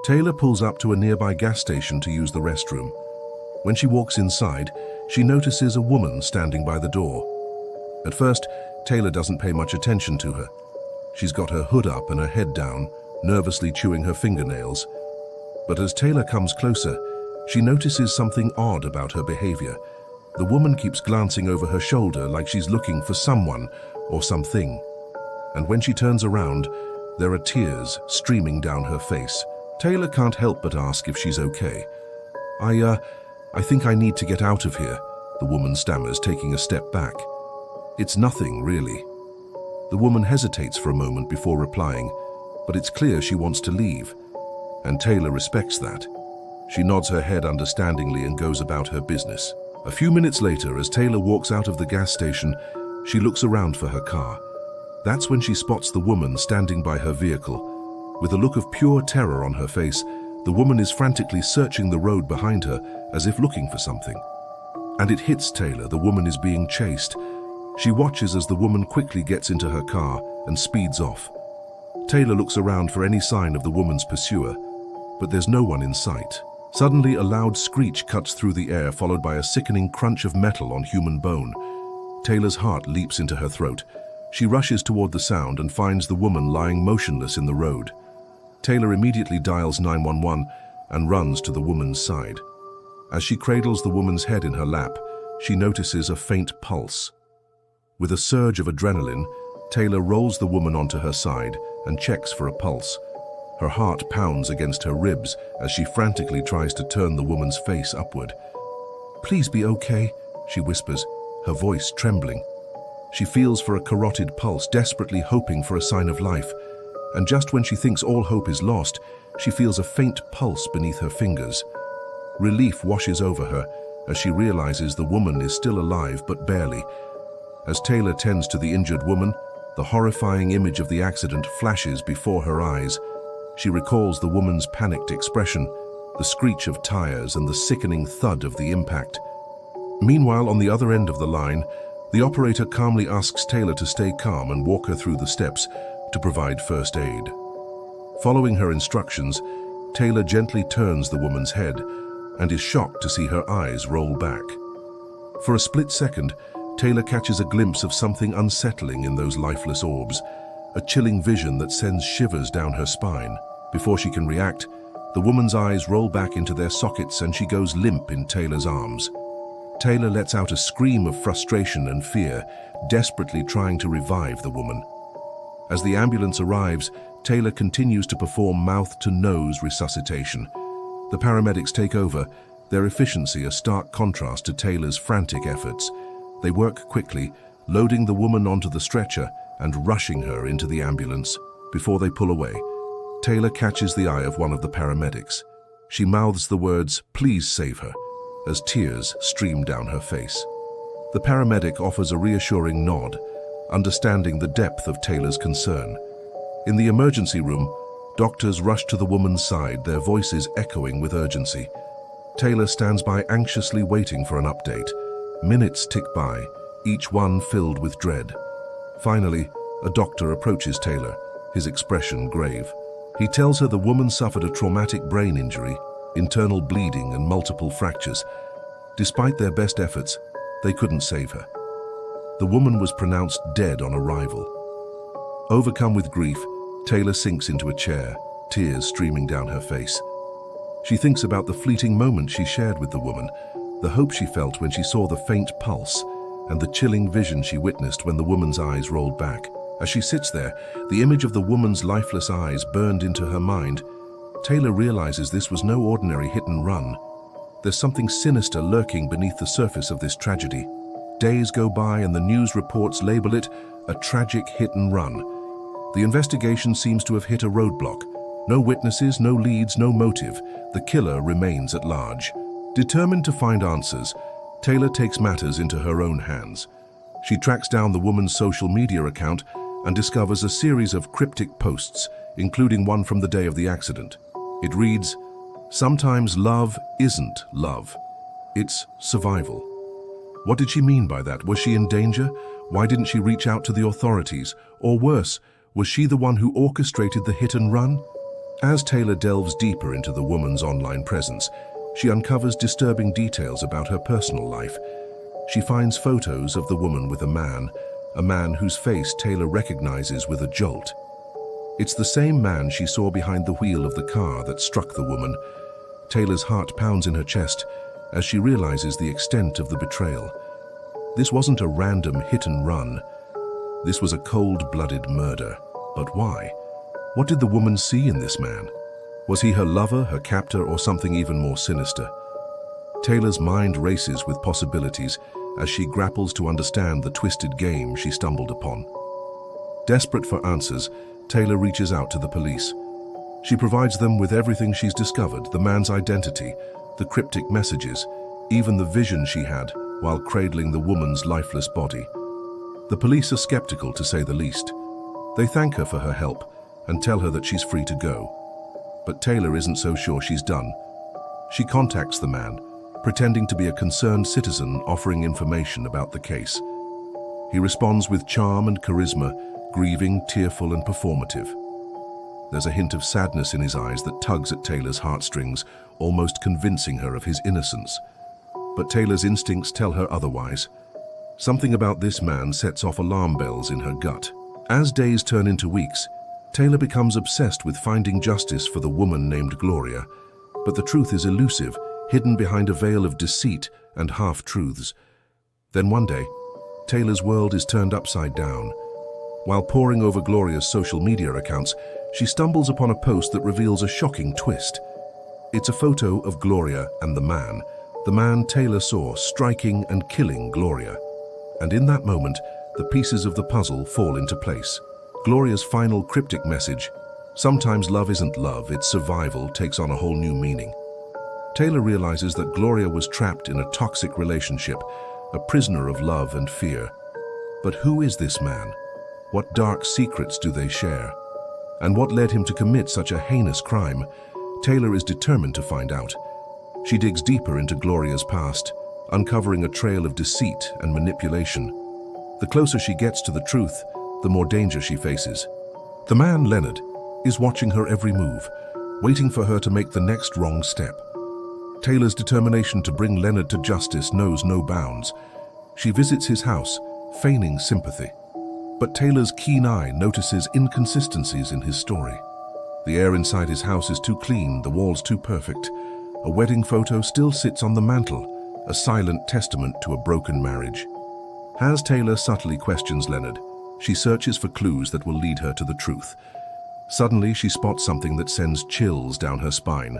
Taylor pulls up to a nearby gas station to use the restroom. When she walks inside, she notices a woman standing by the door. At first, Taylor doesn't pay much attention to her. She's got her hood up and her head down, nervously chewing her fingernails. But as Taylor comes closer, she notices something odd about her behavior. The woman keeps glancing over her shoulder like she's looking for someone or something. And when she turns around, there are tears streaming down her face. Taylor can't help but ask if she's okay. I think I need to get out of here, the woman stammers, taking a step back. It's nothing, really. The woman hesitates for a moment before replying, but it's clear she wants to leave, and Taylor respects that. She nods her head understandingly and goes about her business. A few minutes later, as Taylor walks out of the gas station, she looks around for her car. That's when she spots the woman standing by her vehicle. With a look of pure terror on her face, the woman is frantically searching the road behind her as if looking for something. And it hits Taylor, the woman is being chased. She watches as the woman quickly gets into her car and speeds off. Taylor looks around for any sign of the woman's pursuer, but there's no one in sight. Suddenly, a loud screech cuts through the air, followed by a sickening crunch of metal on human bone. Taylor's heart leaps into her throat. She rushes toward the sound and finds the woman lying motionless in the road. Taylor immediately dials 911 and runs to the woman's side. As she cradles the woman's head in her lap, she notices a faint pulse. With a surge of adrenaline, Taylor rolls the woman onto her side and checks for a pulse. Her heart pounds against her ribs as she frantically tries to turn the woman's face upward. "Please be okay," she whispers, her voice trembling. She feels for a carotid pulse, desperately hoping for a sign of life. And just when she thinks all hope is lost, she feels a faint pulse beneath her fingers. Relief washes over her as she realizes the woman is still alive, but barely. As Taylor tends to the injured woman, the horrifying image of the accident flashes before her eyes. She recalls the woman's panicked expression, the screech of tires, and the sickening thud of the impact. Meanwhile, on the other end of the line, the operator calmly asks Taylor to stay calm and walk her through the steps to provide first aid. Following her instructions, Taylor gently turns the woman's head and is shocked to see her eyes roll back. For a split second, Taylor catches a glimpse of something unsettling in those lifeless orbs, a chilling vision that sends shivers down her spine. Before she can react, the woman's eyes roll back into their sockets and she goes limp in Taylor's arms. Taylor lets out a scream of frustration and fear, desperately trying to revive the woman. As the ambulance arrives, Taylor continues to perform mouth-to-nose resuscitation. The paramedics take over, their efficiency a stark contrast to Taylor's frantic efforts. They work quickly, loading the woman onto the stretcher and rushing her into the ambulance. Before they pull away, Taylor catches the eye of one of the paramedics. She mouths the words, "Please save her," as tears stream down her face. The paramedic offers a reassuring nod, understanding the depth of Taylor's concern. In the emergency room, doctors rush to the woman's side, their voices echoing with urgency. Taylor stands by anxiously waiting for an update. Minutes tick by, each one filled with dread. Finally, a doctor approaches Taylor, his expression grave. He tells her the woman suffered a traumatic brain injury, internal bleeding and multiple fractures. Despite their best efforts, they couldn't save her. The woman was pronounced dead on arrival. Overcome with grief, Taylor sinks into a chair, tears streaming down her face. She thinks about the fleeting moment she shared with the woman, the hope she felt when she saw the faint pulse, and the chilling vision she witnessed when the woman's eyes rolled back. As she sits there, the image of the woman's lifeless eyes burned into her mind. Taylor realizes this was no ordinary hit and run. There's something sinister lurking beneath the surface of this tragedy. Days go by and the news reports label it a tragic hit and run. The investigation seems to have hit a roadblock. No witnesses, no leads, no motive. The killer remains at large. Determined to find answers, Taylor takes matters into her own hands. She tracks down the woman's social media account and discovers a series of cryptic posts, including one from the day of the accident. It reads, "Sometimes love isn't love. It's survival." What did she mean by that? Was she in danger? Why didn't she reach out to the authorities? Or worse, was she the one who orchestrated the hit and run? As Taylor delves deeper into the woman's online presence, she uncovers disturbing details about her personal life. She finds photos of the woman with a man whose face Taylor recognizes with a jolt. It's the same man she saw behind the wheel of the car that struck the woman. Taylor's heart pounds in her chest as she realizes the extent of the betrayal. This wasn't a random hit and run. This was a cold-blooded murder. But why? What did the woman see in this man? Was he her lover, her captor, or something even more sinister? Taylor's mind races with possibilities as she grapples to understand the twisted game she stumbled upon. Desperate for answers, Taylor reaches out to the police. She provides them with everything she's discovered: the man's identity, the cryptic messages, even the vision she had while cradling the woman's lifeless body. The police are skeptical, to say the least. They thank her for her help and tell her that she's free to go. But Taylor isn't so sure she's done. She contacts the man, pretending to be a concerned citizen offering information about the case. He responds with charm and charisma, grieving, tearful, and performative. There's a hint of sadness in his eyes that tugs at Taylor's heartstrings, almost convincing her of his innocence. But Taylor's instincts tell her otherwise. Something about this man sets off alarm bells in her gut. As days turn into weeks, Taylor becomes obsessed with finding justice for the woman named Gloria. But the truth is elusive, hidden behind a veil of deceit and half-truths. Then one day, Taylor's world is turned upside down. While poring over Gloria's social media accounts, she stumbles upon a post that reveals a shocking twist. It's a photo of Gloria and the man Taylor saw striking and killing Gloria. And in that moment, the pieces of the puzzle fall into place. Gloria's final cryptic message, "Sometimes love isn't love, it's survival," takes on a whole new meaning. Taylor realizes that Gloria was trapped in a toxic relationship, a prisoner of love and fear. But who is this man? What dark secrets do they share? And what led him to commit such a heinous crime? Taylor is determined to find out. She digs deeper into Gloria's past, uncovering a trail of deceit and manipulation. The closer she gets to the truth, the more danger she faces. The man, Leonard, is watching her every move, waiting for her to make the next wrong step. Taylor's determination to bring Leonard to justice knows no bounds. She visits his house, feigning sympathy. But Taylor's keen eye notices inconsistencies in his story. The air inside his house is too clean, the walls too perfect. A wedding photo still sits on the mantel, a silent testament to a broken marriage. As Taylor subtly questions Leonard, she searches for clues that will lead her to the truth. Suddenly, she spots something that sends chills down her spine.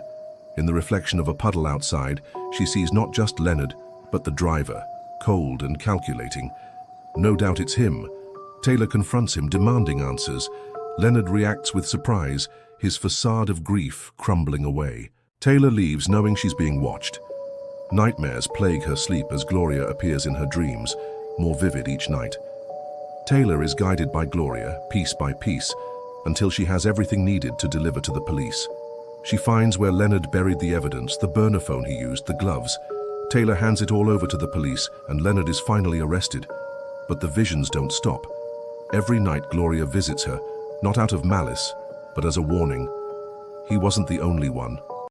In the reflection of a puddle outside, she sees not just Leonard, but the driver, cold and calculating. No doubt it's him. Taylor confronts him, demanding answers. Leonard reacts with surprise, his facade of grief crumbling away. Taylor leaves, knowing she's being watched. Nightmares plague her sleep as Gloria appears in her dreams, more vivid each night. Taylor is guided by Gloria, piece by piece, until she has everything needed to deliver to the police. She finds where Leonard buried the evidence, the burner phone he used, the gloves. Taylor hands it all over to the police, and Leonard is finally arrested. But the visions don't stop. Every night Gloria visits her, not out of malice, but as a warning. He wasn't the only one.